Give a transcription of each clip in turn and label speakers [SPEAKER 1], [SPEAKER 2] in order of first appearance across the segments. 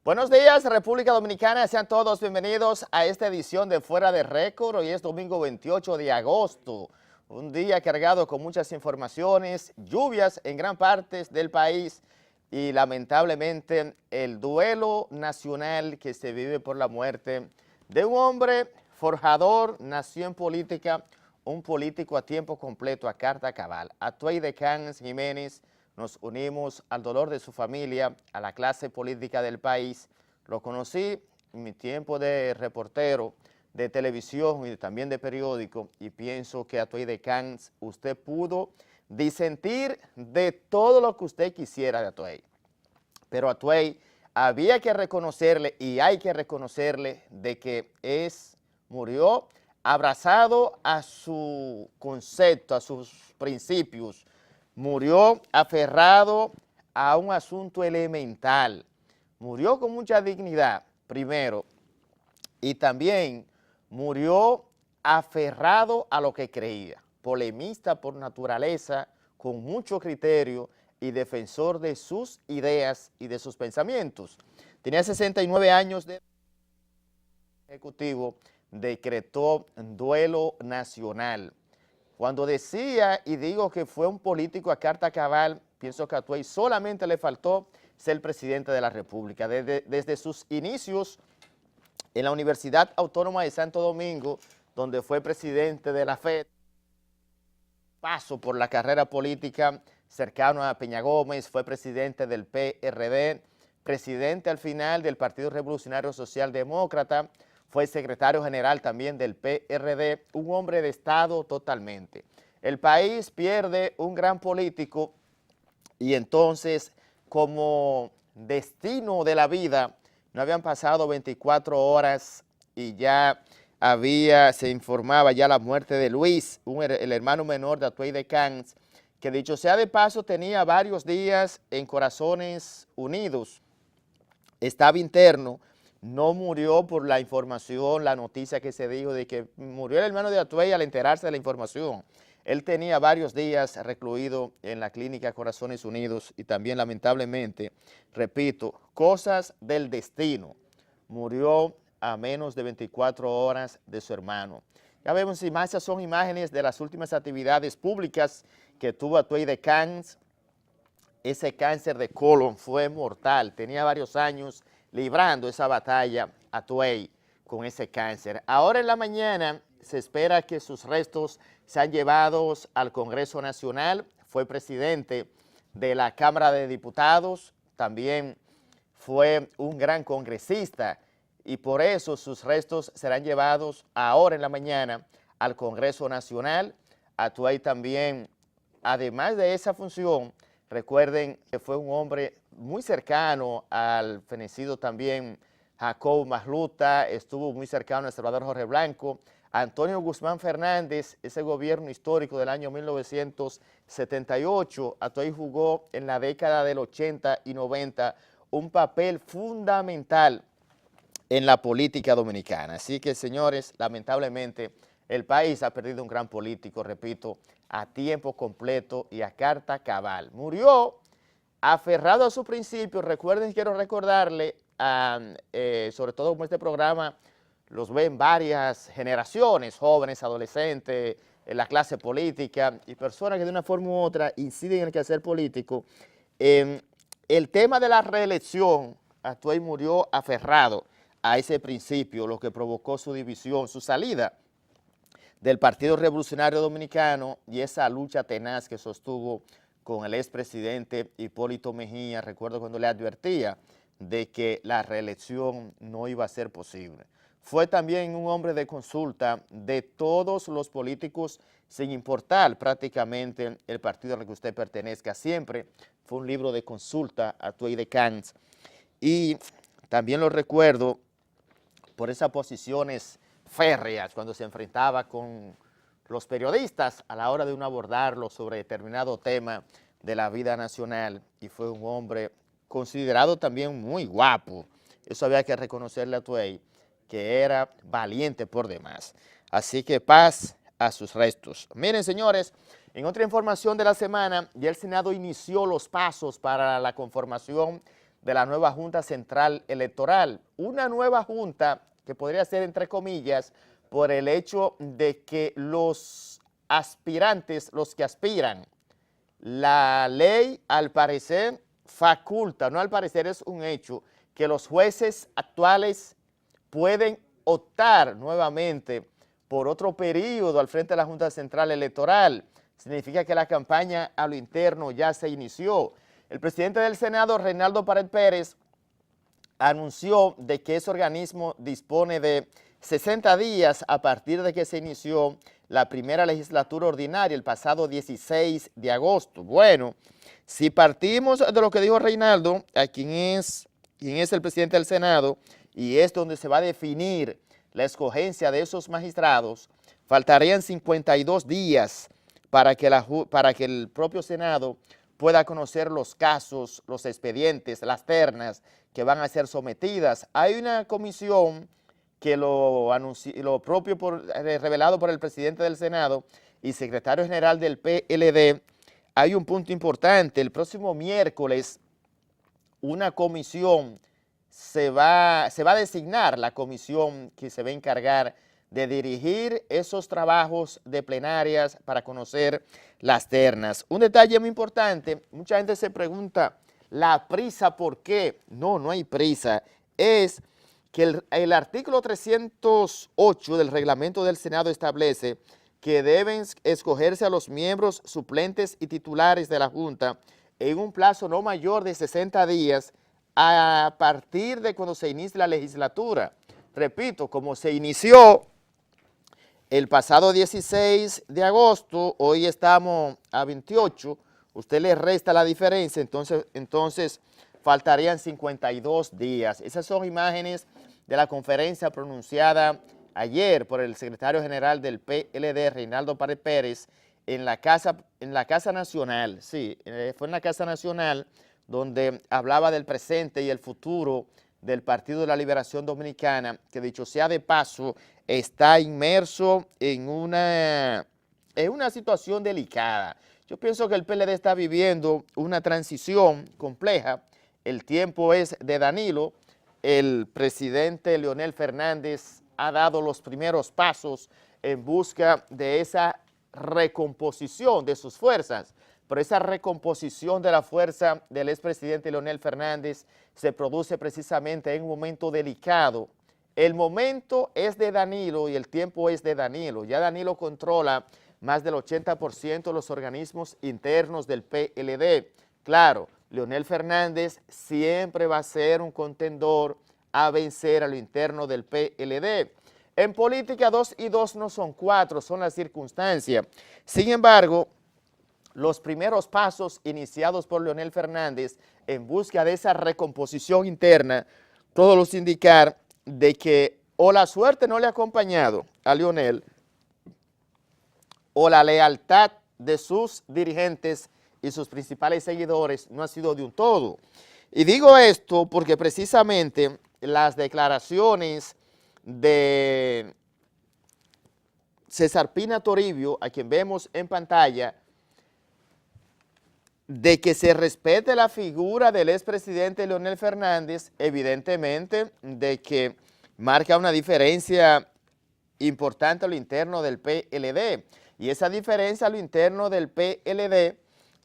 [SPEAKER 1] Buenos días, República Dominicana, sean todos bienvenidos a esta edición de Fuera de Récord. Hoy es domingo 28 de agosto, un día cargado con muchas informaciones, lluvias en gran parte del país y lamentablemente el duelo nacional que se vive por la muerte de un hombre forjador, nació en política, un político a tiempo completo, a carta cabal. Atuey de Cans Jiménez. Nos unimos al dolor de su familia, a la clase política del país. Lo conocí en mi tiempo de reportero de televisión y también de periódico, y pienso que Atuey de Cans, usted pudo disentir de todo lo que usted quisiera de Atuey. Pero Atuey había que reconocerle, y hay que reconocerle, de que murió abrazado a su concepto, a sus principios. Murió aferrado a un asunto elemental. Murió con mucha dignidad, primero, y también murió aferrado a lo que creía. Polemista por naturaleza, con mucho criterio y defensor de sus ideas y de sus pensamientos. Tenía 69 años de ejecutivo, decretó duelo nacional. Cuando decía y digo que fue un político a carta cabal, pienso que a Atuey solamente le faltó ser presidente de la República. Desde sus inicios en la Universidad Autónoma de Santo Domingo, donde fue presidente de la FED, paso por la carrera política cercano a Peña Gómez, fue presidente del PRD, presidente al final del Partido Revolucionario Social Demócrata, fue secretario general también del PRD, un hombre de Estado totalmente. El país pierde un gran político y entonces, como destino de la vida, no habían pasado 24 horas y ya se informaba ya la muerte de Luis, el hermano menor de Atuey de Cans, que dicho sea de paso tenía varios días en Corazones Unidos, estaba interno. No murió por la información, la noticia que se dijo de que murió el hermano de Atuey al enterarse de la información. Él tenía varios días recluido en la clínica Corazones Unidos y también lamentablemente, repito, cosas del destino. Murió a menos de 24 horas de su hermano. Ya vemos imágenes, son imágenes de las últimas actividades públicas que tuvo Atuey de Cans. Ese cáncer de colon fue mortal, tenía varios años librando esa batalla Atuey con ese cáncer. Ahora en la mañana se espera que sus restos sean llevados al Congreso Nacional. Fue presidente de la Cámara de Diputados, también fue un gran congresista y por eso sus restos serán llevados ahora en la mañana al Congreso Nacional. Atuey también, además de esa función, recuerden que fue un hombre muy cercano al fenecido también Jacob Masluta, estuvo muy cercano a Salvador Jorge Blanco, Antonio Guzmán Fernández, ese gobierno histórico del año 1978, Atuey jugó en la década del 80 y 90 un papel fundamental en la política dominicana. Así que, señores, lamentablemente, el país ha perdido un gran político, repito, a tiempo completo y a carta cabal. Murió aferrado a su principio. Recuerden, quiero recordarle, sobre todo como este programa los ven varias generaciones, jóvenes, adolescentes, en la clase política y personas que de una forma u otra inciden en el quehacer político. El tema de la reelección, Atuey murió aferrado a ese principio, lo que provocó su división, su salida del Partido Revolucionario Dominicano y esa lucha tenaz que sostuvo con el expresidente Hipólito Mejía. Recuerdo cuando le advertía de que la reelección no iba a ser posible. Fue también un hombre de consulta de todos los políticos, sin importar prácticamente el partido al que usted pertenezca. Siempre fue un libro de consulta, Atuey de Cans. Y también lo recuerdo por esas posiciones férreas cuando se enfrentaba con los periodistas a la hora de uno abordarlo sobre determinado tema de la vida nacional, y fue un hombre considerado también muy guapo. Eso había que reconocerle a Tuey, que era valiente por demás. Así que paz a sus restos. Miren, señores, en otra información de la semana, ya el Senado inició los pasos para la conformación de la nueva Junta Central Electoral. Una nueva junta que podría ser, entre comillas, por el hecho de que los aspirantes, los que aspiran, la ley, al parecer, faculta, no al parecer, es un hecho, que los jueces actuales pueden optar nuevamente por otro periodo al frente de la Junta Central Electoral. Significa que la campaña a lo interno ya se inició. El presidente del Senado, Reinaldo Pared Pérez, anunció de que ese organismo dispone de 60 días a partir de que se inició la primera legislatura ordinaria el pasado 16 de agosto. Bueno, si partimos de lo que dijo Reinaldo, a quien es el presidente del Senado, y es donde se va a definir la escogencia de esos magistrados, faltarían 52 días para que el propio Senado pueda conocer los casos, los expedientes, las ternas que van a ser sometidas. Hay una comisión que lo propio revelado por el presidente del Senado y secretario general del PLD. Hay un punto importante: el próximo miércoles una comisión se va a designar, la comisión que se va a encargar de dirigir esos trabajos de plenarias para conocer las ternas. Un detalle muy importante: mucha gente se pregunta, ¿la prisa por qué? No, no hay prisa. Es que el artículo 308 del reglamento del Senado establece que deben escogerse a los miembros suplentes y titulares de la Junta en un plazo no mayor de 60 días a partir de cuando se inicie la legislatura. Repito, como se inició el pasado 16 de agosto, hoy estamos a 28, usted le resta la diferencia, entonces faltarían 52 días. Esas son imágenes de la conferencia pronunciada ayer por el secretario general del PLD, Reinaldo Pared Pérez, en la Casa Nacional. Sí, fue en la Casa Nacional, donde hablaba del presente y el futuro del Partido de la Liberación Dominicana, que, dicho sea de paso, está inmerso en una situación delicada. Yo pienso que el PLD está viviendo una transición compleja. El tiempo es de Danilo. El presidente Leonel Fernández ha dado los primeros pasos en busca de esa recomposición de sus fuerzas, pero esa recomposición de la fuerza del expresidente Leonel Fernández se produce precisamente en un momento delicado. El momento es de Danilo y el tiempo es de Danilo. Ya Danilo controla más del 80% de los organismos internos del PLD. Claro, Leonel Fernández siempre va a ser un contendor a vencer a lo interno del PLD. En política 2 y 2 no son 4, son las circunstancias. Sin embargo, los primeros pasos iniciados por Leonel Fernández en busca de esa recomposición interna, todos los indican de que o la suerte no le ha acompañado a Leonel o la lealtad de sus dirigentes y sus principales seguidores no ha sido de un todo. Y digo esto porque precisamente las declaraciones de César Pina Toribio, a quien vemos en pantalla, de que se respete la figura del expresidente Leonel Fernández, evidentemente de que marca una diferencia importante a lo interno del PLD. Y esa diferencia a lo interno del PLD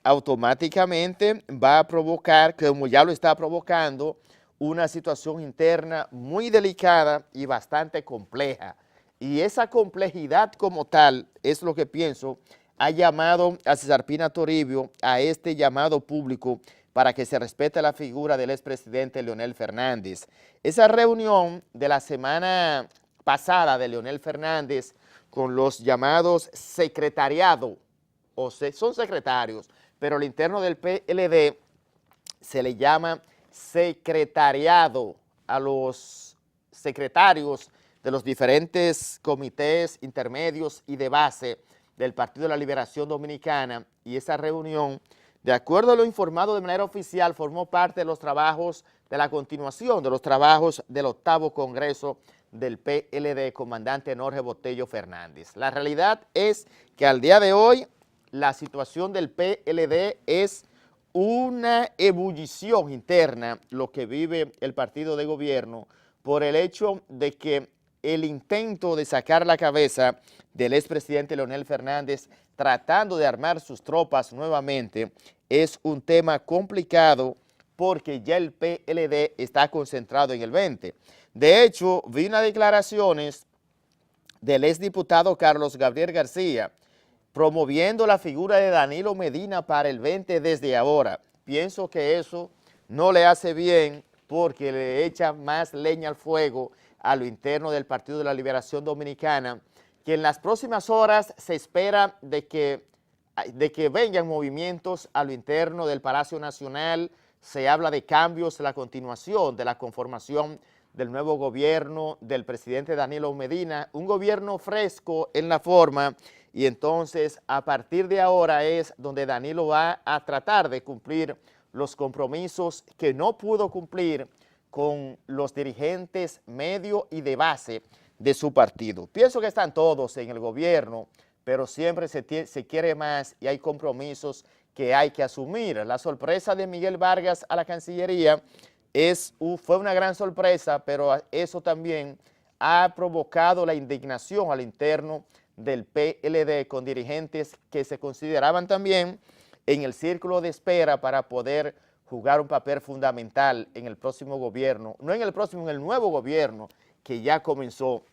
[SPEAKER 1] automáticamente va a provocar, como ya lo está provocando, una situación interna muy delicada y bastante compleja. Y esa complejidad como tal es lo que pienso ha llamado a César Pina Toribio a este llamado público para que se respete la figura del expresidente Leonel Fernández. Esa reunión de la semana pasada de Leonel Fernández con los llamados secretariado, son secretarios, pero al interno del PLD se le llama secretariado a los secretarios de los diferentes comités intermedios y de base del Partido de la Liberación Dominicana, y esa reunión De acuerdo a lo informado de manera oficial, formó parte de los trabajos de la continuación de los trabajos del 8º Congreso del PLD, comandante Jorge Botello Fernández. La realidad es que al día de hoy la situación del PLD es una ebullición interna, lo que vive el partido de gobierno, por el hecho de que el intento de sacar la cabeza del expresidente Leonel Fernández tratando de armar sus tropas nuevamente es un tema complicado porque ya el PLD está concentrado en el 20. De hecho, vi unas declaraciones del exdiputado Carlos Gabriel García promoviendo la figura de Danilo Medina para el 20 desde ahora. Pienso que eso no le hace bien porque le echa más leña al fuego a lo interno del Partido de la Liberación Dominicana, que en las próximas horas se espera de que vengan movimientos a lo interno del Palacio Nacional. Se habla de cambios, la continuación de la conformación del nuevo gobierno del presidente Danilo Medina, un gobierno fresco en la forma, y entonces a partir de ahora es donde Danilo va a tratar de cumplir los compromisos que no pudo cumplir con los dirigentes medio y de base de su partido. Pienso que están todos en el gobierno, pero siempre se quiere más y hay compromisos que hay que asumir. La sorpresa de Miguel Vargas a la Cancillería fue una gran sorpresa, pero eso también ha provocado la indignación al interno del PLD con dirigentes que se consideraban también en el círculo de espera para poder jugar un papel fundamental en el próximo gobierno, no en el próximo, en el nuevo gobierno que ya comenzó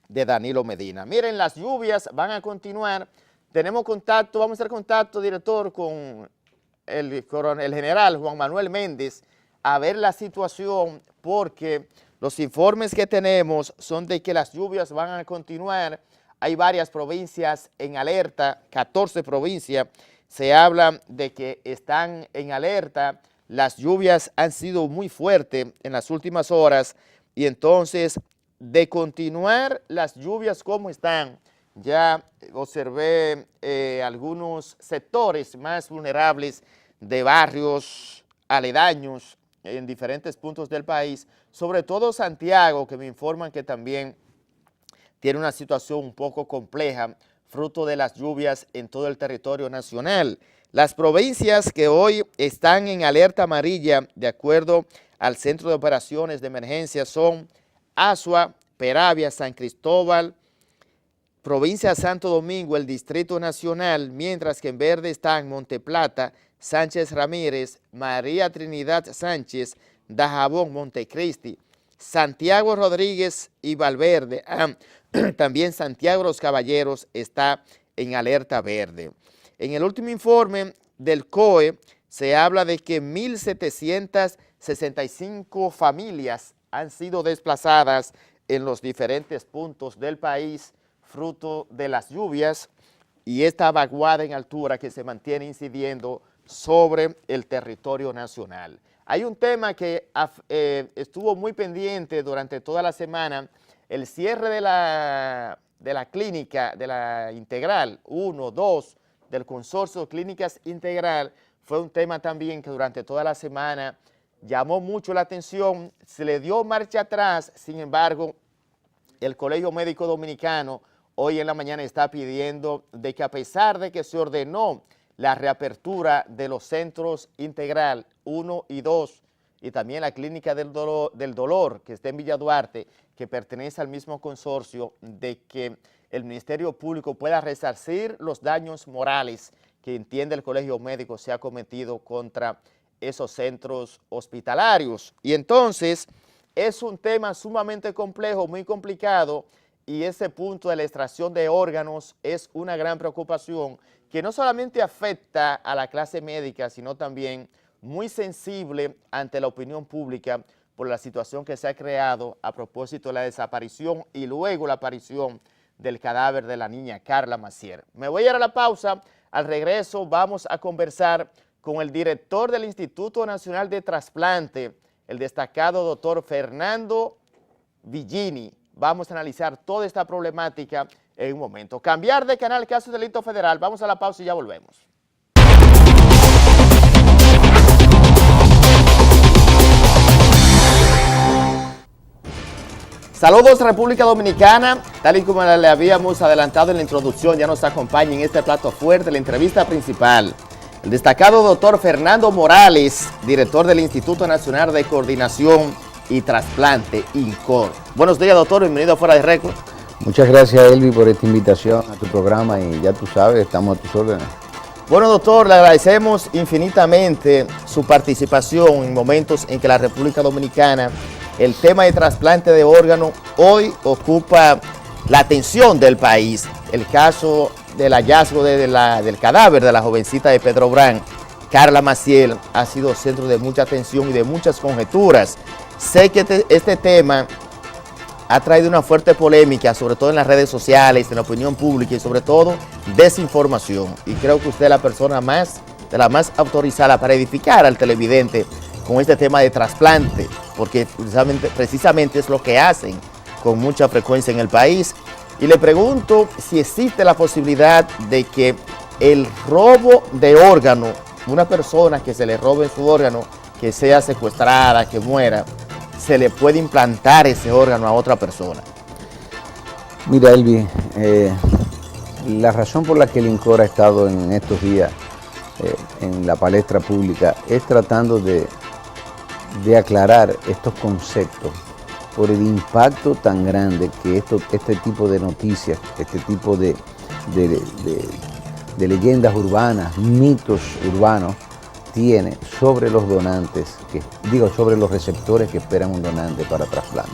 [SPEAKER 1] de Danilo Medina. Miren, las lluvias van a continuar. Tenemos contacto, vamos a hacer contacto, director, con el general Juan Manuel Méndez a ver la situación, porque los informes que tenemos son de que las lluvias van a continuar. Hay varias provincias en alerta, 14 provincias, se habla de que están en alerta. Las lluvias han sido muy fuertes en las últimas horas y entonces de continuar las lluvias como están, ya observé algunos sectores más vulnerables de barrios aledaños en diferentes puntos del país, sobre todo Santiago, que me informan que también tiene una situación un poco compleja, fruto de las lluvias en todo el territorio nacional. Las provincias que hoy están en alerta amarilla, de acuerdo al Centro de Operaciones de Emergencia, son Azua, Peravia, San Cristóbal, provincia de Santo Domingo, el Distrito Nacional, mientras que en verde están Monteplata, Sánchez Ramírez, María Trinidad Sánchez, Dajabón, Montecristi, Santiago Rodríguez y Valverde. También Santiago Los Caballeros está en alerta verde. En el último informe del COE se habla de que 1.765 familias han sido desplazadas en los diferentes puntos del país fruto de las lluvias y esta vaguada en altura que se mantiene incidiendo sobre el territorio nacional. Hay un tema que estuvo muy pendiente durante toda la semana, el cierre de la clínica, de la Integral 1, 2, del Consorcio de Clínicas Integral, fue un tema también que durante toda la semana llamó mucho la atención, se le dio marcha atrás. Sin embargo, el Colegio Médico Dominicano hoy en la mañana está pidiendo de que a pesar de que se ordenó la reapertura de los centros Integral 1 y 2 y también la Clínica del Dolor que está en Villa Duarte, que pertenece al mismo consorcio, de que el Ministerio Público pueda resarcir los daños morales que entiende el Colegio Médico se ha cometido contra esos centros hospitalarios. Y entonces es un tema sumamente complejo, muy complicado, y ese punto de la extracción de órganos es una gran preocupación que no solamente afecta a la clase médica, sino también muy sensible ante la opinión pública por la situación que se ha creado a propósito de la desaparición y luego la aparición del cadáver de la niña Carla Macier. Me voy a ir a la pausa. Al regreso vamos a conversar con el director del Instituto Nacional de Trasplante, el destacado doctor Fernando Villini. Vamos a analizar toda esta problemática en un momento. Cambiar de canal, caso de delito federal. Vamos a la pausa y ya volvemos. Saludos República Dominicana, tal y como le habíamos adelantado en la introducción, ya nos acompaña en este plato fuerte la entrevista principal el destacado doctor Fernando Morales, director del Instituto Nacional de Coordinación y Trasplante, INCOR. Buenos días, doctor, bienvenido a Fuera de Récord.
[SPEAKER 2] Muchas gracias, Elvi, por esta invitación a tu programa y ya tú sabes, estamos a tus órdenes.
[SPEAKER 1] Bueno, doctor, le agradecemos infinitamente su participación en momentos en que la República Dominicana, el tema de trasplante de órganos, hoy ocupa la atención del país. El caso del hallazgo del cadáver de la jovencita de Pedro Brán, Carla Maciel, ha sido centro de mucha atención y de muchas conjeturas. Sé que este tema ha traído una fuerte polémica, sobre todo en las redes sociales, en la opinión pública y sobre todo desinformación. Y creo que usted es la persona de la más autorizada para edificar al televidente con este tema de trasplante, porque precisamente es lo que hacen con mucha frecuencia en el país. Y le pregunto si existe la posibilidad de que el robo de órgano, una persona que se le robe su órgano, que sea secuestrada, que muera, se le puede implantar ese órgano a otra persona.
[SPEAKER 2] Mira, Elvi, la razón por la que el INCOR ha estado en estos días en la palestra pública es tratando de aclarar estos conceptos por el impacto tan grande que este tipo de noticias, este tipo de leyendas urbanas, mitos urbanos, tiene sobre los donantes, sobre los receptores que esperan un donante para trasplante.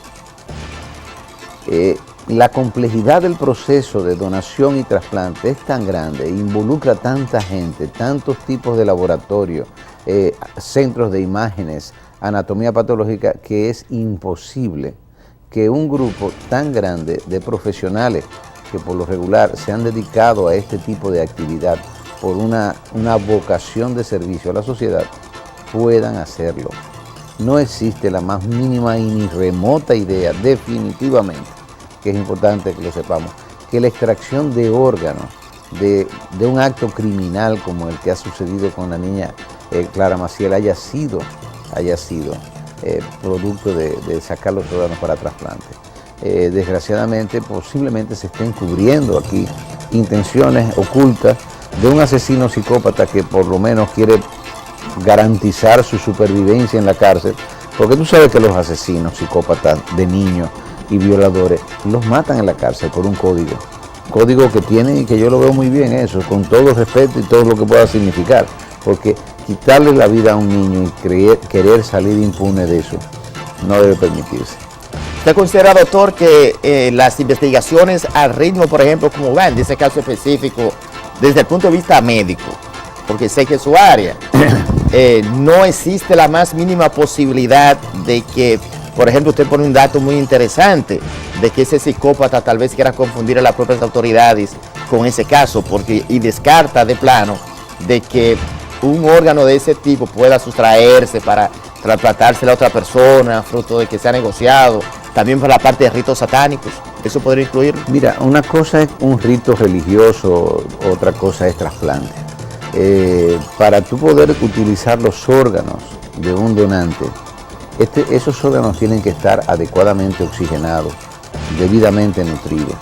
[SPEAKER 2] La complejidad del proceso de donación y trasplante es tan grande, involucra tanta gente, tantos tipos de laboratorios, centros de imágenes, anatomía patológica, que es imposible que un grupo tan grande de profesionales que por lo regular se han dedicado a este tipo de actividad por una vocación de servicio a la sociedad, puedan hacerlo. No existe la más mínima y ni remota idea, definitivamente, que es importante que lo sepamos, que la extracción de órganos de un acto criminal como el que ha sucedido con la niña Clara Maciel haya sido producto de sacar los órganos para trasplante. Desgraciadamente, posiblemente se estén cubriendo aquí intenciones ocultas de un asesino psicópata que por lo menos quiere garantizar su supervivencia en la cárcel, porque tú sabes que los asesinos psicópatas de niños y violadores los matan en la cárcel por un código que tienen y que yo lo veo muy bien eso, con todo respeto y todo lo que pueda significar, porque quitarle la vida a un niño y querer salir impune de eso no debe permitirse.
[SPEAKER 1] ¿Usted considera, doctor, que las investigaciones al ritmo, por ejemplo, como van de ese caso específico, desde el punto de vista médico, porque sé que es su área, no existe la más mínima posibilidad de que, por ejemplo, usted pone un dato muy interesante, de que ese psicópata tal vez quiera confundir a las propias autoridades con ese caso, y descarta de plano de que un órgano de ese tipo pueda sustraerse para trasplantárselo a otra persona, fruto de que se ha negociado, también por la parte de ritos satánicos? ¿Eso podría incluir?
[SPEAKER 2] Mira, una cosa es un rito religioso, otra cosa es trasplante. Para tú poder utilizar los órganos de un donante, esos órganos tienen que estar adecuadamente oxigenados, debidamente nutridos.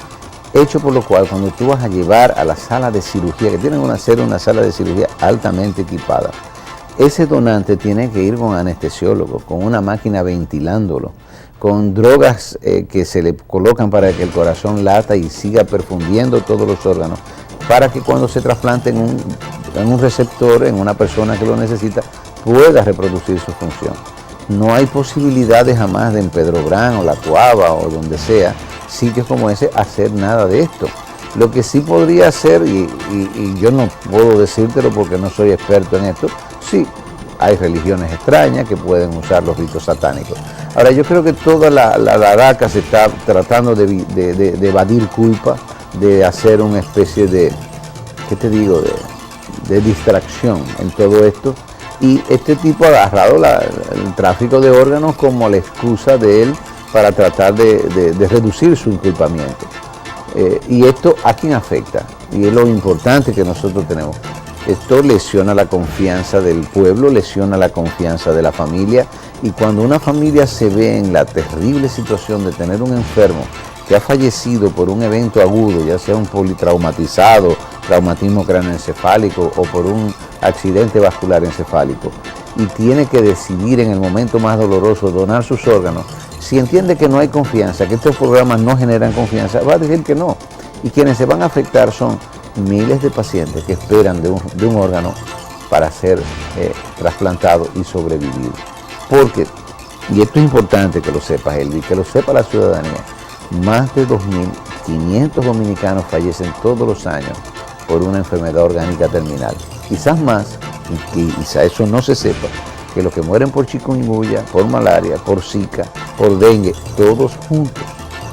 [SPEAKER 2] Hecho por lo cual, cuando tú vas a llevar a la sala de cirugía, que tienen que ser una sala de cirugía altamente equipada, ese donante tiene que ir con anestesiólogo, con una máquina ventilándolo, con drogas que se le colocan para que el corazón lata y siga perfundiendo todos los órganos, para que cuando se trasplante en un receptor, en una persona que lo necesita, pueda reproducir su función. No hay posibilidades jamás de en Pedro Brán o La Tuaba o donde sea, sitios como ese, hacer nada de esto. Lo que sí podría hacer, y yo no puedo decírtelo porque no soy experto en esto, sí, hay religiones extrañas que pueden usar los ritos satánicos. Ahora, yo creo que toda la DACA se está tratando de evadir culpa, de hacer una especie de, ¿qué te digo?, de distracción en todo esto. Y este tipo ha agarrado el tráfico de órganos como la excusa de él para tratar de reducir su inculpamiento. Y esto a quién afecta, y es lo importante que nosotros tenemos. Esto lesiona la confianza del pueblo, lesiona la confianza de la familia, y cuando una familia se ve en la terrible situación de tener un enfermo que ha fallecido por un evento agudo, ya sea un politraumatizado, traumatismo cráneoencefálico o por un accidente vascular encefálico, y tiene que decidir en el momento más doloroso donar sus órganos, si entiende que no hay confianza, que estos programas no generan confianza, va a decir que no. Y quienes se van a afectar son miles de pacientes que esperan de un órgano para ser trasplantado y sobrevivir. Porque, y esto es importante que lo sepas, Elvi, que lo sepa la ciudadanía, más de 2.500 dominicanos fallecen todos los años por una enfermedad orgánica terminal. Quizás más, y quizás eso no se sepa, que los que mueren por chikungunya, por malaria, por zika, por dengue, todos juntos.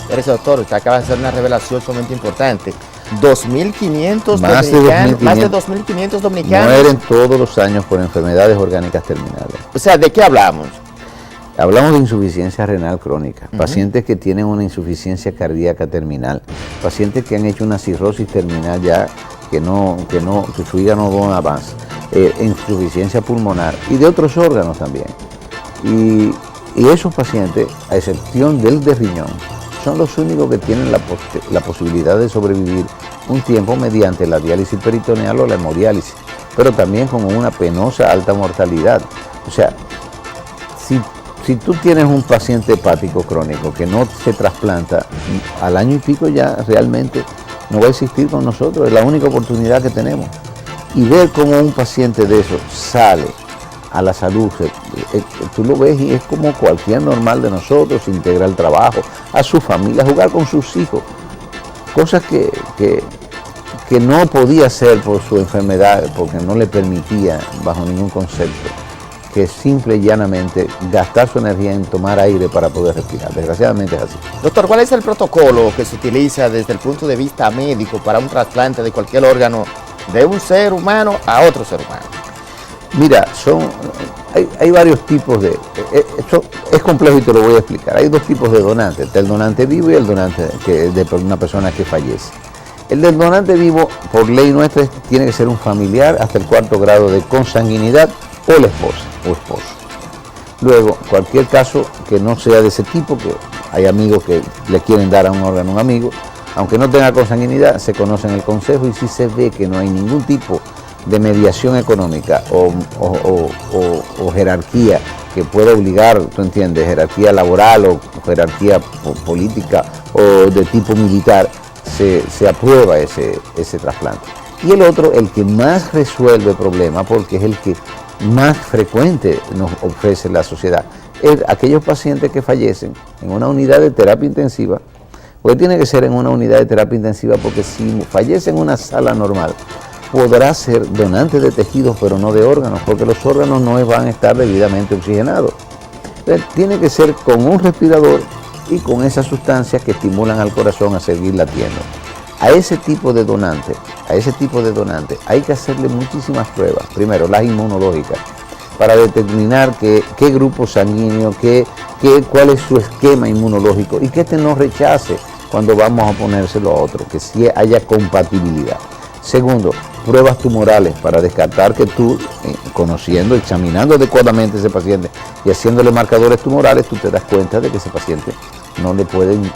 [SPEAKER 1] Eres doctor, usted acaba de hacer una revelación sumamente importante. 2.500
[SPEAKER 2] más
[SPEAKER 1] de 2.500 dominicanos
[SPEAKER 2] mueren todos los años por enfermedades orgánicas terminales.
[SPEAKER 1] O sea, ¿de qué hablamos?
[SPEAKER 2] Hablamos de insuficiencia renal crónica, pacientes que tienen una insuficiencia cardíaca terminal, pacientes que han hecho una cirrosis terminal ya, que su hígado no dona más, insuficiencia pulmonar y de otros órganos también. Y esos pacientes, a excepción del de riñón, son los únicos que tienen la posibilidad de sobrevivir un tiempo mediante la diálisis peritoneal o la hemodiálisis, pero también con una penosa alta mortalidad. O sea, si tú tienes un paciente hepático crónico que no se trasplanta, al año y pico ya realmente no va a existir con nosotros, es la única oportunidad que tenemos. Y ver cómo un paciente de eso sale a la salud, tú lo ves y es como cualquier normal de nosotros, se integra al trabajo, a su familia, a jugar con sus hijos, cosas que no podía hacer por su enfermedad, porque no le permitía bajo ningún concepto, que simple y llanamente gastar su energía en tomar aire para poder respirar. Desgraciadamente es así.
[SPEAKER 1] Doctor, ¿cuál es el protocolo que se utiliza desde el punto de vista médico para un trasplante de cualquier órgano de un ser humano a otro ser humano?
[SPEAKER 2] Mira, hay varios tipos de... Esto es complejo y te lo voy a explicar. Hay dos tipos de donantes, el donante vivo y el donante de una persona que fallece. El del donante vivo, por ley nuestra, tiene que ser un familiar hasta el 4º grado de consanguinidad o la esposa o esposo. Luego, cualquier caso que no sea de ese tipo, que hay amigos que le quieren dar a un órgano a un amigo, aunque no tenga consanguinidad, se conoce en el consejo, y si se ve que no hay ningún tipo de mediación económica o jerarquía que pueda obligar, tú entiendes, jerarquía laboral o jerarquía política o de tipo militar, se aprueba ese trasplante. Y el otro, el que más resuelve el problema, porque es el que más frecuente nos ofrece la sociedad, es aquellos pacientes que fallecen en una unidad de terapia intensiva, porque tiene que ser en una unidad de terapia intensiva, porque si fallece en una sala normal, podrá ser donante de tejidos, pero no de órganos, porque los órganos no van a estar debidamente oxigenados. Entonces, tiene que ser con un respirador y con esas sustancias que estimulan al corazón a seguir latiendo. A ese tipo de donante, hay que hacerle muchísimas pruebas. Primero, las inmunológicas, para determinar qué grupo sanguíneo, cuál es su esquema inmunológico y que no rechace cuando vamos a ponérselo a otro, que sí haya compatibilidad. Segundo, pruebas tumorales para descartar que tú, conociendo, examinando adecuadamente a ese paciente y haciéndole marcadores tumorales, tú te das cuenta de que ese paciente no le pueden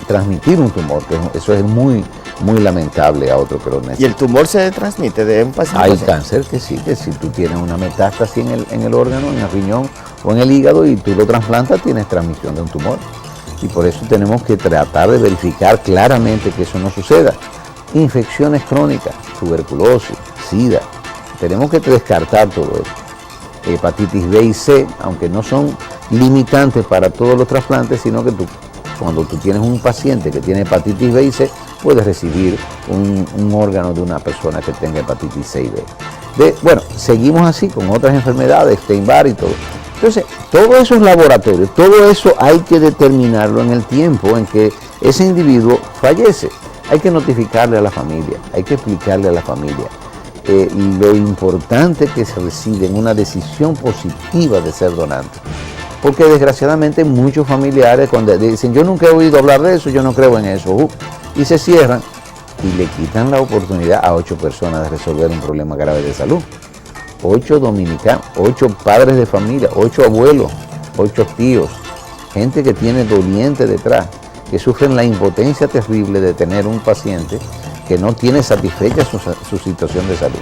[SPEAKER 2] transmitir un tumor, que eso es muy, muy lamentable a otro que lo necesita.
[SPEAKER 1] ¿Y el tumor se transmite de un paciente?
[SPEAKER 2] Hay cáncer que sí, que si tú tienes una metástasis en el órgano, en el riñón o en el hígado y tú lo trasplantas, tienes transmisión de un tumor. Y por eso tenemos que tratar de verificar claramente que eso no suceda. Infecciones crónicas, tuberculosis, SIDA, tenemos que descartar todo eso. Hepatitis B y C, aunque no son limitantes para todos los trasplantes, sino que cuando tú tienes un paciente que tiene hepatitis B y C, puedes recibir un órgano de una persona que tenga hepatitis C y B. Bueno, seguimos así con otras enfermedades, Steinbar y todo. Entonces, todos esos laboratorios, todo eso hay que determinarlo en el tiempo en que ese individuo fallece. Hay que notificarle a la familia, hay que explicarle a la familia lo importante que se reside en una decisión positiva de ser donante. Porque desgraciadamente muchos familiares cuando dicen, yo nunca he oído hablar de eso, yo no creo en eso, y se cierran, y le quitan la oportunidad a 8 personas de resolver un problema grave de salud. 8 dominicanos, 8 padres de familia, 8 abuelos, 8 tíos, gente que tiene doliente detrás, que sufren la impotencia terrible de tener un paciente que no tiene satisfecha su situación de salud.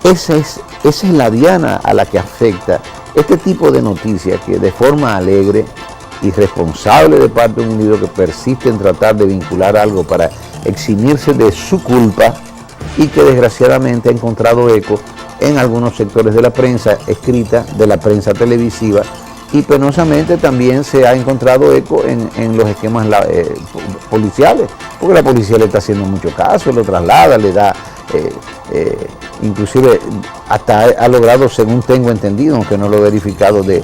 [SPEAKER 2] Entonces, esa es la diana a la que afecta este tipo de noticias, que de forma alegre y responsable de parte de un individuo que persiste en tratar de vincular algo para eximirse de su culpa, y que desgraciadamente ha encontrado eco en algunos sectores de la prensa escrita, de la prensa televisiva, y penosamente también se ha encontrado eco en los esquemas policiales, porque la policía le está haciendo mucho caso, lo traslada, le da, inclusive hasta ha logrado, según tengo entendido, aunque no lo he verificado, de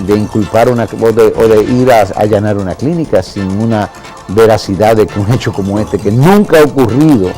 [SPEAKER 2] inculpar o de ir a allanar una clínica sin una veracidad de que un hecho como este, que nunca ha ocurrido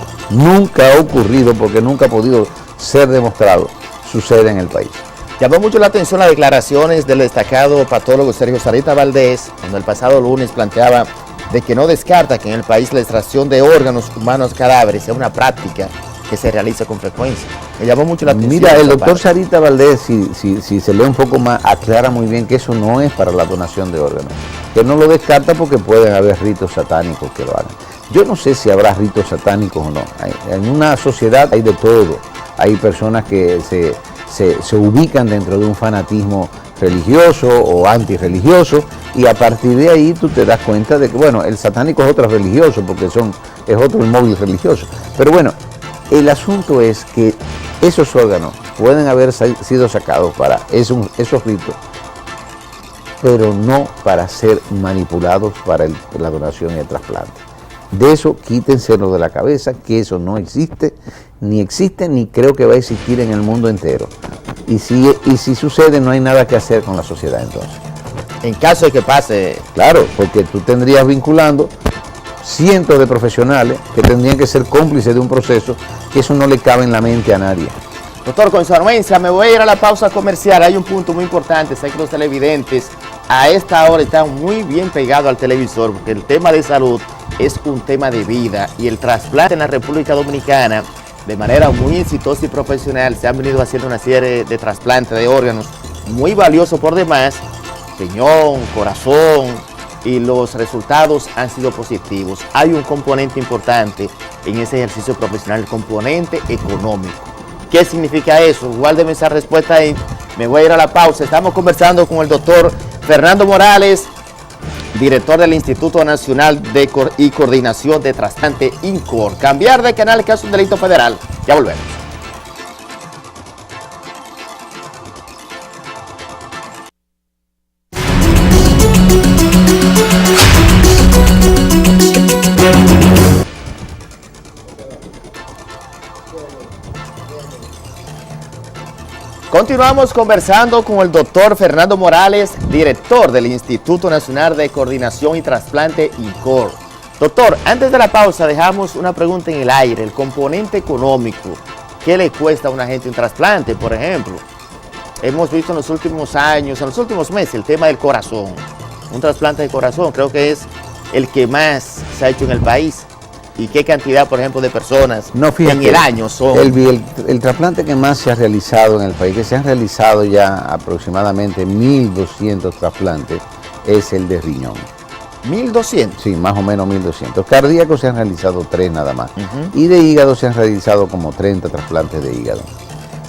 [SPEAKER 2] porque nunca ha podido ser demostrado, sucede en el país.
[SPEAKER 1] Llamó mucho la atención las declaraciones del destacado patólogo Sergio Sarita Valdés, cuando el pasado lunes planteaba de que no descarta que en el país la extracción de órganos humanos cadáveres sea una práctica que se realiza con frecuencia. Me llamó mucho la atención.
[SPEAKER 2] Mira, el doctor Sarita Valdés, si se lee un poco más, aclara muy bien que eso no es para la donación de órganos, que no lo descarta porque pueden haber ritos satánicos que lo hagan. Yo no sé si habrá ritos satánicos o no. En una sociedad hay de todo. Hay personas que se ubican dentro de un fanatismo religioso o antirreligioso, y a partir de ahí tú te das cuenta de que, bueno, el satánico es otro religioso porque es otro móvil religioso. Pero bueno, el asunto es que esos órganos pueden haber sido sacados para esos ritos, pero no para ser manipulados para la donación y el trasplante. De eso quítenselo de la cabeza, que eso no existe, ni creo que va a existir en el mundo entero. Y si sucede, no hay nada que hacer con la sociedad entonces.
[SPEAKER 1] En caso de que pase.
[SPEAKER 2] Claro, porque tú tendrías vinculando cientos de profesionales que tendrían que ser cómplices de un proceso que eso no le cabe en la mente a nadie.
[SPEAKER 1] Doctor, con su anuencia, me voy a ir a la pausa comercial. Hay un punto muy importante, sé que los televidentes a esta hora están muy bien pegados al televisor, porque el tema de salud es un tema de vida, y el trasplante en la República Dominicana, de manera muy exitosa y profesional, se han venido haciendo una serie de trasplantes de órganos muy valiosos por demás, riñón, corazón, y los resultados han sido positivos. Hay un componente importante en ese ejercicio profesional, el componente económico. ¿Qué significa eso? Guárdeme esa respuesta ahí. Me voy a ir a la pausa. Estamos conversando con el doctor Fernando Morales, director del Instituto Nacional de Coordinación de Trasplante, INCOR. Cambiar de canal, que es un delito federal. Ya volvemos. Continuamos conversando con el doctor Fernando Morales, director del Instituto Nacional de Coordinación y Trasplante, INCOR. Doctor, antes de la pausa dejamos una pregunta en el aire, el componente económico. ¿Qué le cuesta a una gente un trasplante, por ejemplo? Hemos visto en los últimos años, en los últimos meses, el tema del corazón. Un trasplante de corazón creo que es el que más se ha hecho en el país. ¿Y qué cantidad, por ejemplo, de personas en el año son?
[SPEAKER 2] El trasplante que más se ha realizado en el país, que se han realizado ya aproximadamente 1.200 trasplantes, es el de riñón.
[SPEAKER 1] ¿1.200?
[SPEAKER 2] Sí, más o menos 1.200. Cardíacos se han realizado 3 nada más. Y de hígado se han realizado como 30 trasplantes de hígado.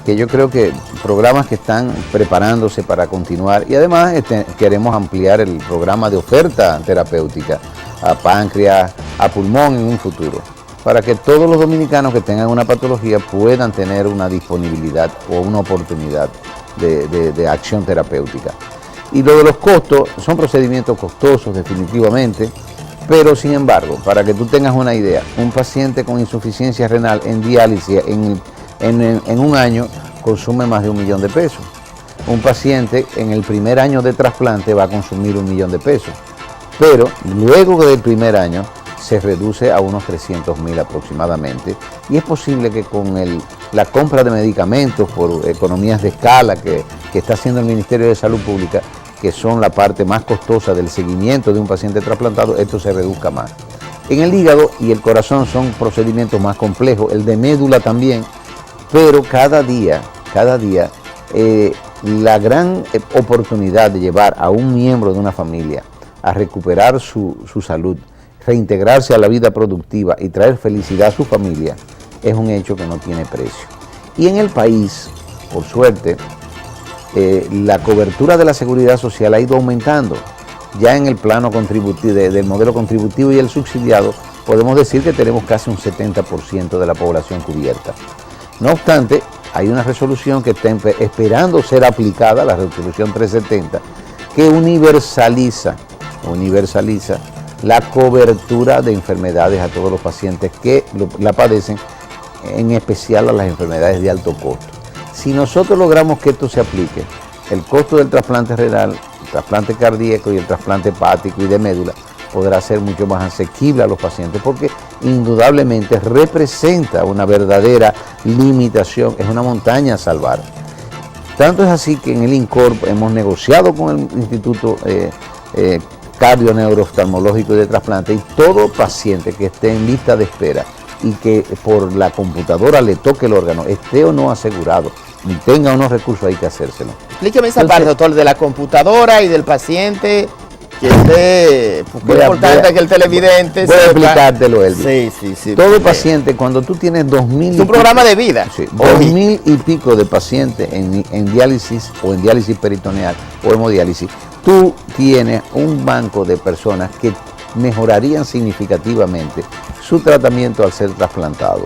[SPEAKER 2] Que yo creo que programas que están preparándose para continuar, y además queremos ampliar el programa de oferta terapéutica a páncreas, a pulmón en un futuro, para que todos los dominicanos que tengan una patología puedan tener una disponibilidad o una oportunidad de acción terapéutica. Y lo de los costos, son procedimientos costosos definitivamente, pero sin embargo, para que tú tengas una idea, un paciente con insuficiencia renal en diálisis en un año consume más de 1 millón de pesos. Un paciente en el primer año de trasplante va a consumir 1 millón de pesos, pero luego del primer año se reduce a unos 300.000 aproximadamente, y es posible que con la compra de medicamentos por economías de escala que está haciendo el Ministerio de Salud Pública, que son la parte más costosa del seguimiento de un paciente trasplantado, esto se reduzca más. En el hígado y el corazón son procedimientos más complejos, el de médula también, pero cada día, la gran oportunidad de llevar a un miembro de una familia a recuperar su salud, reintegrarse a la vida productiva y traer felicidad a su familia, es un hecho que no tiene precio. Y en el país, por suerte, la cobertura de la seguridad social ha ido aumentando. Ya en el plano contributivo, del modelo contributivo y el subsidiado, podemos decir que tenemos casi un 70% de la población cubierta. No obstante, hay una resolución que está esperando ser aplicada, la resolución 370, que universaliza la cobertura de enfermedades a todos los pacientes que la padecen, en especial a las enfermedades de alto costo. Si nosotros logramos que esto se aplique, el costo del trasplante renal, el trasplante cardíaco y el trasplante hepático y de médula podrá ser mucho más asequible a los pacientes, porque indudablemente representa una verdadera limitación, es una montaña a salvar. Tanto es así que en el INCORP hemos negociado con el Instituto Cardio-Neurooftalmológico y de Trasplante, y todo paciente que esté en lista de espera y que por la computadora le toque el órgano, esté o no asegurado, y tenga unos recursos, hay que hacérselo.
[SPEAKER 1] Explíqueme esa parte, doctor, de la computadora y del paciente, que esté, muy importante que el televidente
[SPEAKER 2] voy a explicártelo, Elvis.
[SPEAKER 1] Sí.
[SPEAKER 2] Todo paciente, cuando tú tienes 2.000...
[SPEAKER 1] Es un programa de vida.
[SPEAKER 2] Sí, 2.000 y pico de pacientes en diálisis o en diálisis peritoneal o hemodiálisis, tú tienes un banco de personas que mejorarían significativamente su tratamiento al ser trasplantado.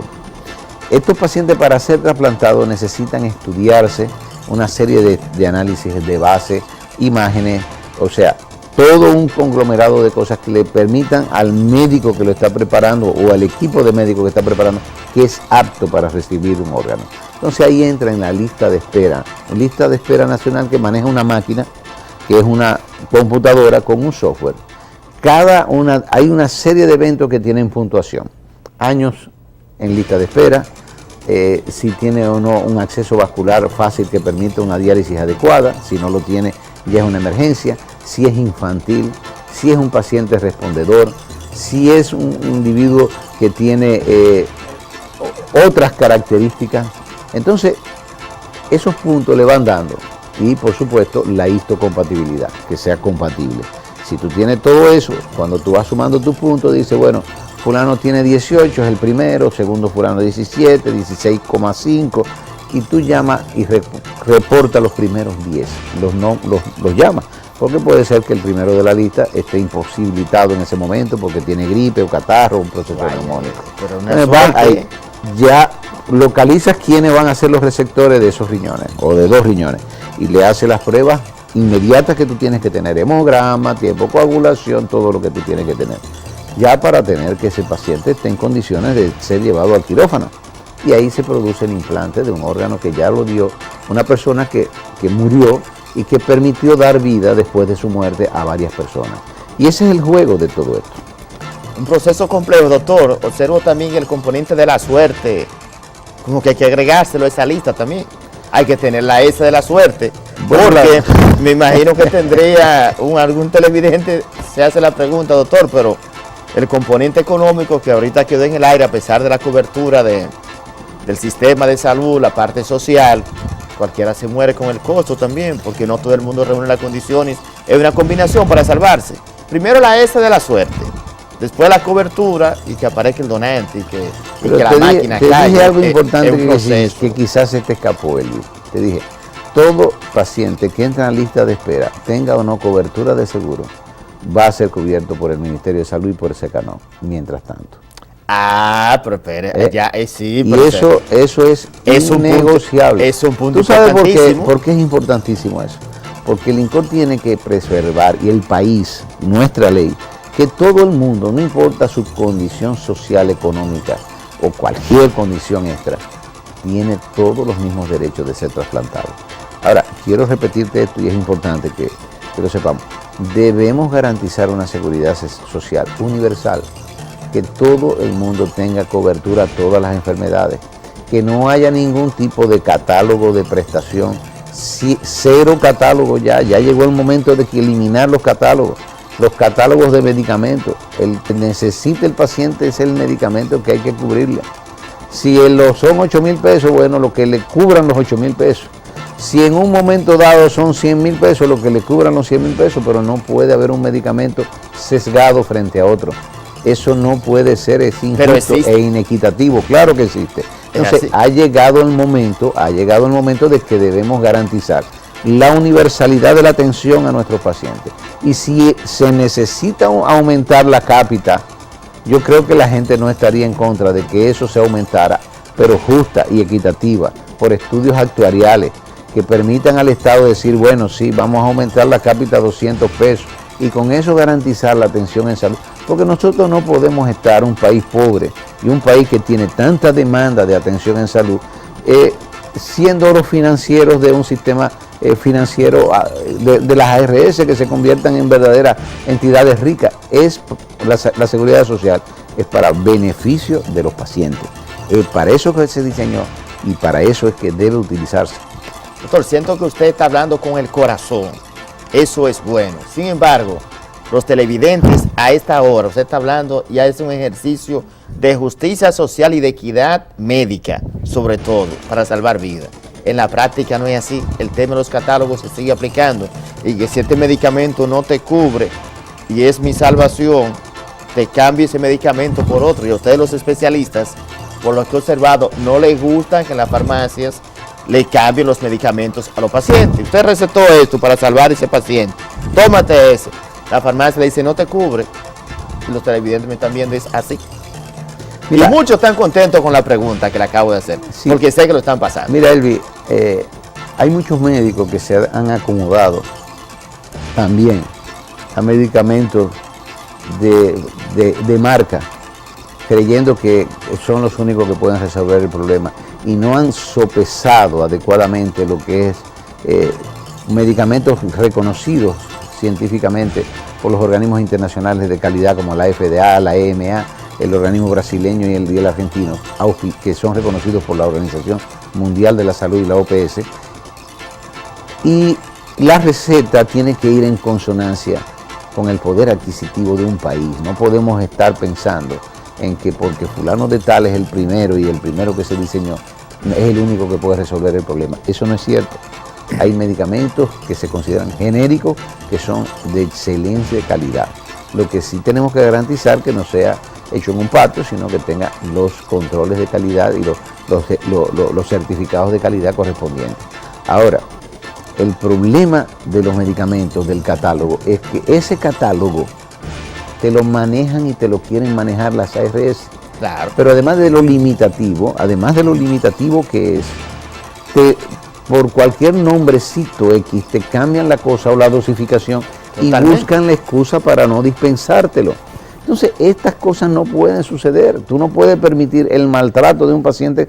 [SPEAKER 2] Estos pacientes, para ser trasplantados, necesitan estudiarse una serie de análisis de base, imágenes, o sea, todo un conglomerado de cosas que le permitan al médico que lo está preparando o al equipo de médicos que está preparando que es apto para recibir un órgano. Entonces ahí entra en la lista de espera nacional, que maneja una máquina, que es una computadora con un software. Hay una serie de eventos que tienen puntuación, años en lista de espera, si tiene o no un acceso vascular fácil que permita una diálisis adecuada, si no lo tiene ya es una emergencia, si es infantil, si es un paciente respondedor, si es un individuo que tiene otras características. Entonces, esos puntos le van dando, y por supuesto la histocompatibilidad, que sea compatible. Si tú tienes todo eso, cuando tú vas sumando tus puntos, dice, bueno, fulano tiene 18, es el primero, segundo fulano 17, 16,5, y tú llamas y reporta los primeros 10, los llamas, porque puede ser que el primero de la lista esté imposibilitado en ese momento porque tiene gripe o catarro o un proceso neumónico. Ahí ya localizas quiénes van a ser los receptores de esos riñones o de 2 riñones y le haces las pruebas inmediatas que tú tienes que tener, hemograma, tiempo de coagulación, todo lo que tú tienes que tener, ya para tener que ese paciente esté en condiciones de ser llevado al quirófano. Y ahí se produce el implante de un órgano que ya lo dio una persona que murió y que permitió dar vida después de su muerte a varias personas. Y ese es el juego de todo esto.
[SPEAKER 1] Un proceso complejo, doctor. Observo también el componente de la suerte, como que hay que agregárselo a esa lista también. Hay que tener la S de la suerte, porque me imagino que tendría algún televidente, se hace la pregunta, doctor, pero el componente económico que ahorita quedó en el aire a pesar de la cobertura del sistema de salud, la parte social, cualquiera se muere con el costo también, porque no todo el mundo reúne las condiciones. Es una combinación para salvarse. Primero la S de la suerte, después la cobertura y que aparezca el donante y que la máquina caiga.
[SPEAKER 2] Te dije algo importante que quizás se te escapó, Elvis. Te dije, todo paciente que entra en la lista de espera, tenga o no cobertura de seguro, va a ser cubierto por el Ministerio de Salud y por el SECANO, mientras tanto.
[SPEAKER 1] Ah, pero espere, sí.
[SPEAKER 2] Y eso es innegociable.
[SPEAKER 1] Es un punto
[SPEAKER 2] ¿Tú sabes por qué es importantísimo eso? Porque el INCOR tiene que preservar, y el país, nuestra ley, que todo el mundo, no importa su condición social, económica o cualquier condición extra, tiene todos los mismos derechos de ser trasplantado. Ahora, quiero repetirte esto y es importante que lo sepamos. Debemos garantizar una seguridad social universal, que todo el mundo tenga cobertura a todas las enfermedades, que no haya ningún tipo de catálogo de prestación, cero catálogo ya llegó el momento de que eliminar los catálogos. los catálogos de medicamentos. El que necesita el paciente es el medicamento que hay que cubrirle. Si son 8,000 pesos, bueno, lo que le cubran los 8,000 pesos. Si en un momento dado son 100,000 pesos, lo que le cubran los 100,000 pesos, pero no puede haber un medicamento sesgado frente a otro. Eso no puede ser, es injusto e inequitativo. Claro que existe. Entonces ha llegado el momento de que debemos garantizar la universalidad de la atención a nuestros pacientes. Y si se necesita aumentar la cápita, yo creo que la gente no estaría en contra de que eso se aumentara, pero justa y equitativa, por estudios actuariales que permitan al Estado decir, bueno, sí, vamos a aumentar la cápita a 200 pesos y con eso garantizar la atención en salud. Porque nosotros no podemos estar un país pobre y un país que tiene tanta demanda de atención en salud, siendo los financieros de un sistema financiero de las ARS que se conviertan en verdaderas entidades ricas. La seguridad social es para beneficio de los pacientes. Para eso que se diseñó y para eso es que debe utilizarse.
[SPEAKER 1] Doctor, siento que usted está hablando con el corazón. Eso es bueno. Sin embargo, los televidentes a esta hora, usted está hablando y hace un ejercicio de justicia social y de equidad médica, sobre todo, para salvar vidas. En la práctica no es así. El tema de los catálogos se sigue aplicando y que si este medicamento no te cubre y es mi salvación, te cambio ese medicamento por otro. Y a ustedes los especialistas, por lo que he observado, no les gusta que en las farmacias le cambien los medicamentos a los pacientes. Usted recetó esto para salvar a ese paciente, tómate ese. La farmacia le dice no te cubre. Y los televidentes me están viendo, es así. Mira, y muchos están contentos con la pregunta que le acabo de hacer, sí, porque sé que lo están pasando.
[SPEAKER 2] Mira, Elvi, hay muchos médicos que se han acomodado también a medicamentos de marca, creyendo que son los únicos que pueden resolver el problema y no han sopesado adecuadamente lo que es medicamentos reconocidos científicamente por los organismos internacionales de calidad como la FDA, la EMA, el organismo brasileño y el argentino, que son reconocidos por la Organización Mundial de la Salud y la OPS. Y la receta tiene que ir en consonancia con el poder adquisitivo de un país. No podemos estar pensando en que porque fulano de tal es el primero y el primero que se diseñó, es el único que puede resolver el problema. Eso no es cierto. Hay medicamentos que se consideran genéricos, que son de excelencia de calidad. Lo que sí tenemos que garantizar que no sea hecho en un patio, sino que tenga los controles de calidad y los certificados de calidad correspondientes. Ahora, el problema de los medicamentos del catálogo es que ese catálogo te lo manejan y te lo quieren manejar las ARS.
[SPEAKER 1] Claro.
[SPEAKER 2] Pero además de lo limitativo que es, por cualquier nombrecito X te cambian la cosa o la dosificación. Totalmente. Y buscan la excusa para no dispensártelo. Entonces, estas cosas no pueden suceder. Tú no puedes permitir el maltrato de un paciente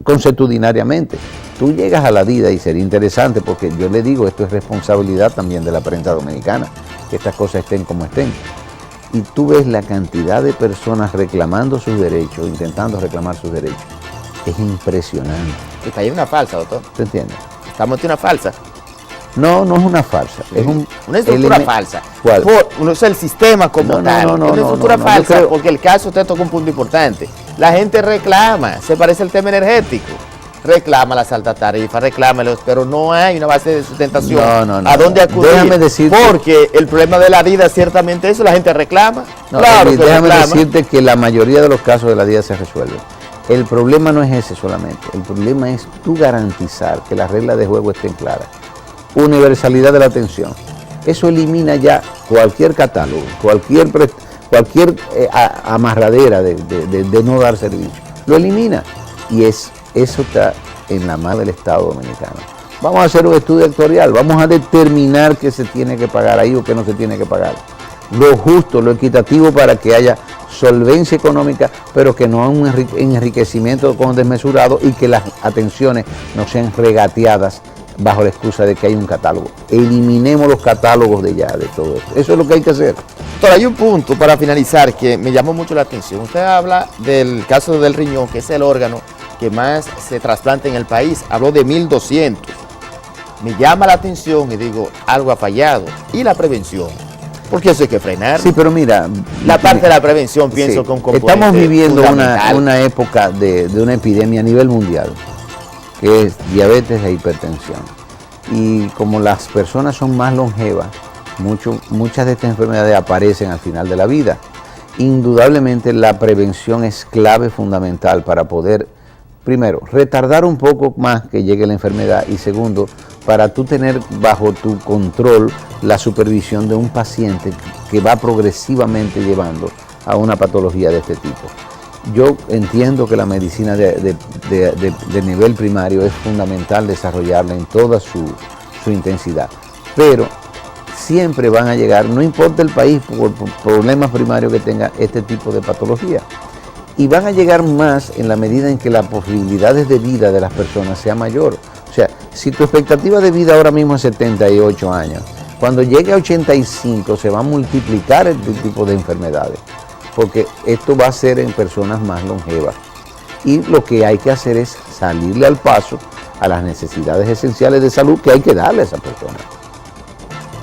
[SPEAKER 2] consuetudinariamente. Tú llegas a la vida y sería interesante, porque yo le digo, esto es responsabilidad también de la prensa dominicana, que estas cosas estén como estén. Y tú ves la cantidad de personas reclamando sus derechos, intentando reclamar sus derechos. Es impresionante.
[SPEAKER 1] Está ahí una falsa, doctor.
[SPEAKER 2] ¿Te entiendes?
[SPEAKER 1] Estamos en una falsa.
[SPEAKER 2] No, no es una falsa. Sí. Es
[SPEAKER 1] una estructura falsa.
[SPEAKER 2] ¿Cuál?
[SPEAKER 1] No es el sistema como tal. Es una estructura falsa, porque el caso usted toca un punto importante. La gente reclama, se parece al tema energético. Reclama las altas tarifas, pero no hay una base de sustentación. ¿A dónde acudir?
[SPEAKER 2] Déjame decirte,
[SPEAKER 1] porque el problema de la vida ciertamente eso, la gente reclama.
[SPEAKER 2] Claro, déjame decirte que la mayoría de los casos de la vida se resuelven. El problema no es ese solamente, el problema es tú garantizar que las reglas de juego estén claras. Universalidad de la atención. Eso elimina ya cualquier catálogo, cualquier amarradera de no dar servicio. Lo elimina y eso está en la mano del Estado dominicano. Vamos a hacer un estudio actuarial, vamos a determinar qué se tiene que pagar ahí o qué no se tiene que pagar. Lo justo, lo equitativo para que haya solvencia económica, pero que no haya un enriquecimiento desmesurado y que las atenciones no sean regateadas bajo la excusa de que hay un catálogo. Eliminemos los catálogos de todo esto. Eso es lo que hay que hacer.
[SPEAKER 1] Doctor, hay un punto para finalizar que me llamó mucho la atención. Usted habla del caso del riñón, que es el órgano que más se trasplanta en el país. Habló de 1,200. Me llama la atención y digo, algo ha fallado. ¿Y la prevención? porque eso hay que frenar.
[SPEAKER 2] Sí, pero mira...
[SPEAKER 1] La parte de la prevención, pienso
[SPEAKER 2] sí,
[SPEAKER 1] que un componente
[SPEAKER 2] estamos viviendo
[SPEAKER 1] fundamental.
[SPEAKER 2] una época de una epidemia a nivel mundial, que es diabetes e hipertensión. Y como las personas son más longevas, muchas de estas enfermedades aparecen al final de la vida. Indudablemente la prevención es clave fundamental para poder, primero, retardar un poco más que llegue la enfermedad y segundo, para tú tener bajo tu control la supervisión de un paciente que va progresivamente llevando a una patología de este tipo. Yo entiendo que la medicina de nivel primario es fundamental desarrollarla en toda su intensidad, pero siempre van a llegar, no importa el país, por problemas primarios que tenga este tipo de patología. Y van a llegar más en la medida en que las posibilidades de vida de las personas sea mayor. O sea, si tu expectativa de vida ahora mismo es 78 años, cuando llegue a 85 se va a multiplicar este tipo de enfermedades, porque esto va a ser en personas más longevas. Y lo que hay que hacer es salirle al paso a las necesidades esenciales de salud que hay que darle a esa persona.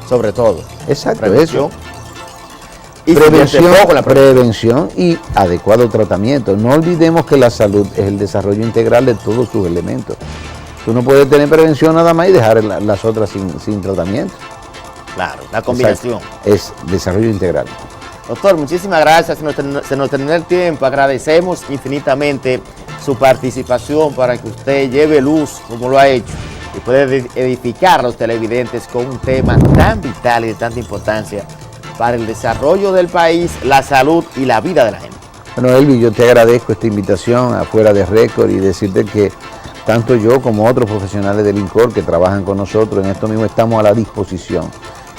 [SPEAKER 1] Sobre todo.
[SPEAKER 2] Exacto,
[SPEAKER 1] prevención.
[SPEAKER 2] eso.
[SPEAKER 1] Y
[SPEAKER 2] Prevención y adecuado tratamiento. No olvidemos que la salud es el desarrollo integral de todos sus elementos. Tú no puedes tener prevención nada más y dejar las otras sin tratamiento.
[SPEAKER 1] Claro, la combinación.
[SPEAKER 2] Exacto. Es desarrollo integral.
[SPEAKER 1] Doctor, muchísimas gracias. Se nos terminó el tiempo. Agradecemos infinitamente su participación para que usted lleve luz como lo ha hecho y pueda edificar a los televidentes con un tema tan vital y de tanta importancia para el desarrollo del país, la salud y la vida de la gente.
[SPEAKER 2] Bueno, Elvi, yo te agradezco esta invitación a Fuera de Récord y decirte que tanto yo como otros profesionales del INCOR que trabajan con nosotros en esto mismo estamos a la disposición.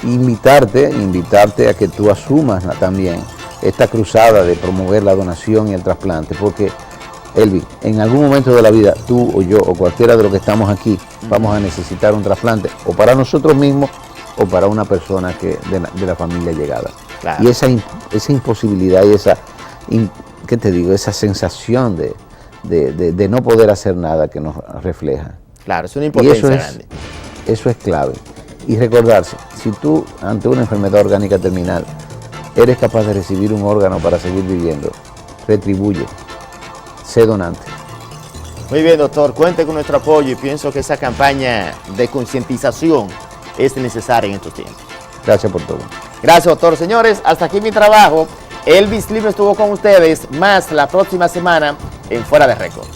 [SPEAKER 2] Invitarte a que tú asumas también esta cruzada de promover la donación y el trasplante, porque, Elvi, en algún momento de la vida, tú o yo o cualquiera de los que estamos aquí, vamos a necesitar un trasplante, o para nosotros mismos, o para una persona de la familia llegada.
[SPEAKER 1] Claro.
[SPEAKER 2] Y esa imposibilidad y esa sensación de no poder hacer nada que nos refleja.
[SPEAKER 1] Claro, es una impotencia grande.
[SPEAKER 2] Eso es clave. Y recordarse, si tú ante una enfermedad orgánica terminal eres capaz de recibir un órgano para seguir viviendo, retribuye, sé donante.
[SPEAKER 1] Muy bien, doctor, cuente con nuestro apoyo y pienso que esa campaña de concientización es necesaria en estos tiempos.
[SPEAKER 2] Gracias por todo.
[SPEAKER 1] Gracias, doctor. Señores, hasta aquí mi trabajo. Elvis Lim estuvo con ustedes, más la próxima semana en Fuera de Récord.